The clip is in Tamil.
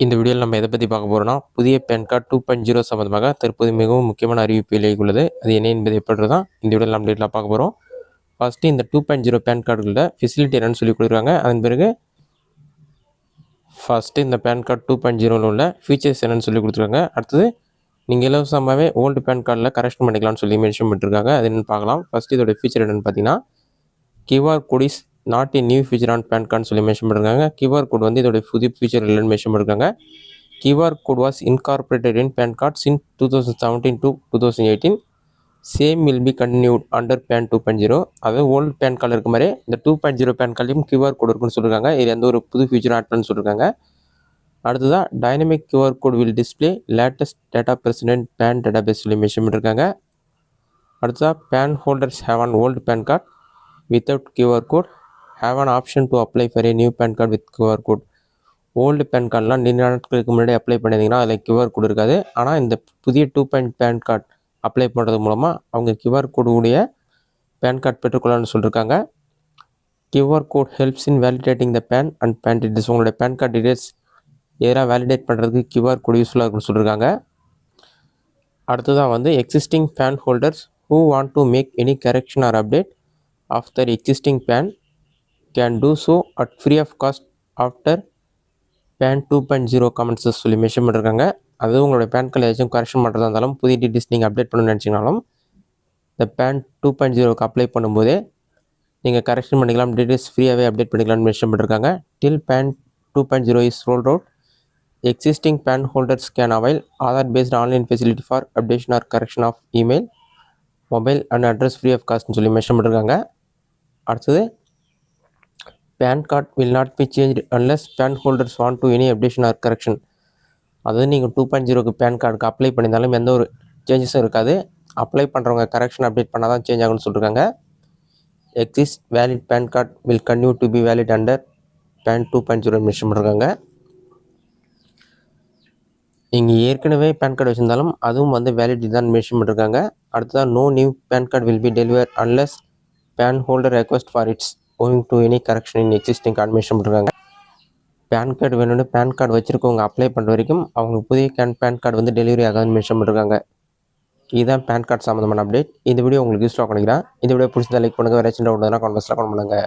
இந்த வீடியோவில் நம்ம எதை பற்றி பார்க்க போகிறோம்னா புதிய பேன் கார்டு 2.0 சம்மந்தமாக தற்போது மிகவும் முக்கியமான அறிவிப்பு வெளியாகியுள்ளது. அது என்ன என்பது எப்படி தான் இந்த வீடியோவில் நம்ம டீட்டெயிலாக பார்க்க போகிறோம். ஃபஸ்ட்டு இந்த 2.0 பேன் கார்டுகளோட ஃபெசிலிட்டி என்னன்னு சொல்லி கொடுக்குறாங்க. அதன் பிறகு ஃபஸ்ட்டு இந்த பேன் கார்டு 2.0 உள்ள ஃபீச்சர்ஸ் என்னன்னு சொல்லி கொடுத்துருக்காங்க. அடுத்தது நீங்கள் இலவசமாகவே ஓல்டு பேன் கார்டில் கரெக்ஷன் பண்ணிக்கலாம்னு சொல்லி மென்ஷன் பண்ணிருக்காங்க. அது என்னென்னு பார்க்கலாம். ஃபஸ்ட்டு இதோட ஃபீச்சர் என்னென்னு பார்த்தீங்கன்னா QR code is not a new feature on PAN கார்டுன்னு சொல்லி மென்ஷன் பண்ணிருக்காங்க. QR கோட் வந்து இதோட புதிய ஃபீச்சர் இல்லைன்னு மென்ஷன் பண்ணிருக்காங்க. QR code was incorporated in PAN cards in 2017 to 2018. Same will be continued under PAN 2.0. அதாவது ஓல்டு பேன் கார்டு இருக்க மாதிரி இந்த 2.0 பேன் கார்ட்லையும் QR கோட் இருக்குன்னு சொல்லியிருக்காங்க. இது எந்த ஒரு புது ஃபீச்சர் ஆட் பண்ணு சொல்லியிருக்காங்க. அடுத்ததாக dynamic QR code will display latest data present PAN database சொல்லி மென்ஷன் பண்ணியிருக்காங்க. அடுத்ததாக PAN holders have an old PAN card without QR code have an option to apply for a new PAN card with QR code. Old PAN கார்டெலாம் நீண்ட நாட்களுக்கு முன்னாடி அப்ளை பண்ணியிருந்தீங்கன்னா அதில் QR கோட் இருக்காது. ஆனால் இந்த புதிய 2.0 பேன் கார்டு அப்ளை பண்ணுறது மூலமாக அவங்க QR கோடு உடைய பேன் கார்டு பெற்றுக்கொள்ளலாம்னு சொல்லியிருக்காங்க. QR code helps in validating the PAN and PAN details. உங்களுடைய பேன் கார்டு டீட்டெயில்ஸ் எதனா வேலிடேட் பண்ணுறதுக்கு QR கோடு யூஸ்ஃபுல்லாக இருக்குன்னு சொல்லியிருக்காங்க. அடுத்ததாக வந்து existing PAN holders who want to make any correction or update of their existing PAN can do so at free of cost after PAN 2.0 commences சொல்லி மென்ஷன் பண்ணிருக்காங்க. அது உங்களோட பேன் கார்டில் ஏதாச்சும் கரெக்ஷன் பண்ணுறதா இருந்தாலும் புதிய டீட்டெயில்ஸ் நீங்கள் அப்டேட் பண்ணணும்னு நினச்சிங்கனாலும் இந்த பேன் 2.0க்கு அப்ளை பண்ணும்போதே நீங்கள் கரெக்ஷன் பண்ணிக்கலாம், டீட்டெயில்ஸ் ஃப்ரீயாகவே அப்டேட் பண்ணிக்கலாம்னு மென்ஷன் பண்ணிருக்காங்க. Till PAN 2.0 is rolled out existing PAN holders can avail Aadhaar based online facility for updation or correction of email mobile and address free of காஸ்ட்னு சொல்லி மென்ஷன் பண்ணிருக்காங்க. அடுத்தது PAN card will not be change unless PAN holders want to any updation or correction. அதாவது நீங்கள் 2.0க்கு பேன் கார்டுக்கு அப்ளை பண்ணியிருந்தாலும் எந்த ஒரு சேஞ்சஸும் இருக்காது. அப்ளை பண்ணுறவங்க கரெக்ஷன் அப்டேட் பண்ணால் தான் சேஞ்ச் ஆகும்னு சொல்லியிருக்காங்க. Exist valid PAN card will continue to be valid under PAN 2.0 mention பண்ணிருக்காங்க. நீங்கள் ஏற்கனவே பேன் கார்டு வச்சுருந்தாலும் அதுவும் வந்து வேலிட் தான் மென்ஷன் பண்ணிருக்காங்க. அடுத்ததான் no new PAN card will be deliver unless PAN holder request for its owing to any correction in existing card mention பண்ணிருக்காங்க. பேன் கார்டு வேணும்னு பேன் கார்டு வச்சுருக்கவங்க அப்ளை பண்ணுற வரைக்கும் அவங்களுக்கு புதிய பேன் கார்டு வந்து டெலிவரி ஆகாதுன்னு மென்ஷன் பண்ணிருக்காங்க. இதுதான் பேன் கார்டு சம்மந்தமான அப்டேட். இந்த வீடியோ உங்களுக்கு யூஸ்ஃபுல்லாக பண்ணிக்கிறேன். இந்த வீடியோ பிடிச்சதை லைக் பண்ணுங்கள். வேறு சின்ன ஒன்றுனா கமெண்ட் பாக்ஸில் கமெண்ட் பண்ணுங்கள்.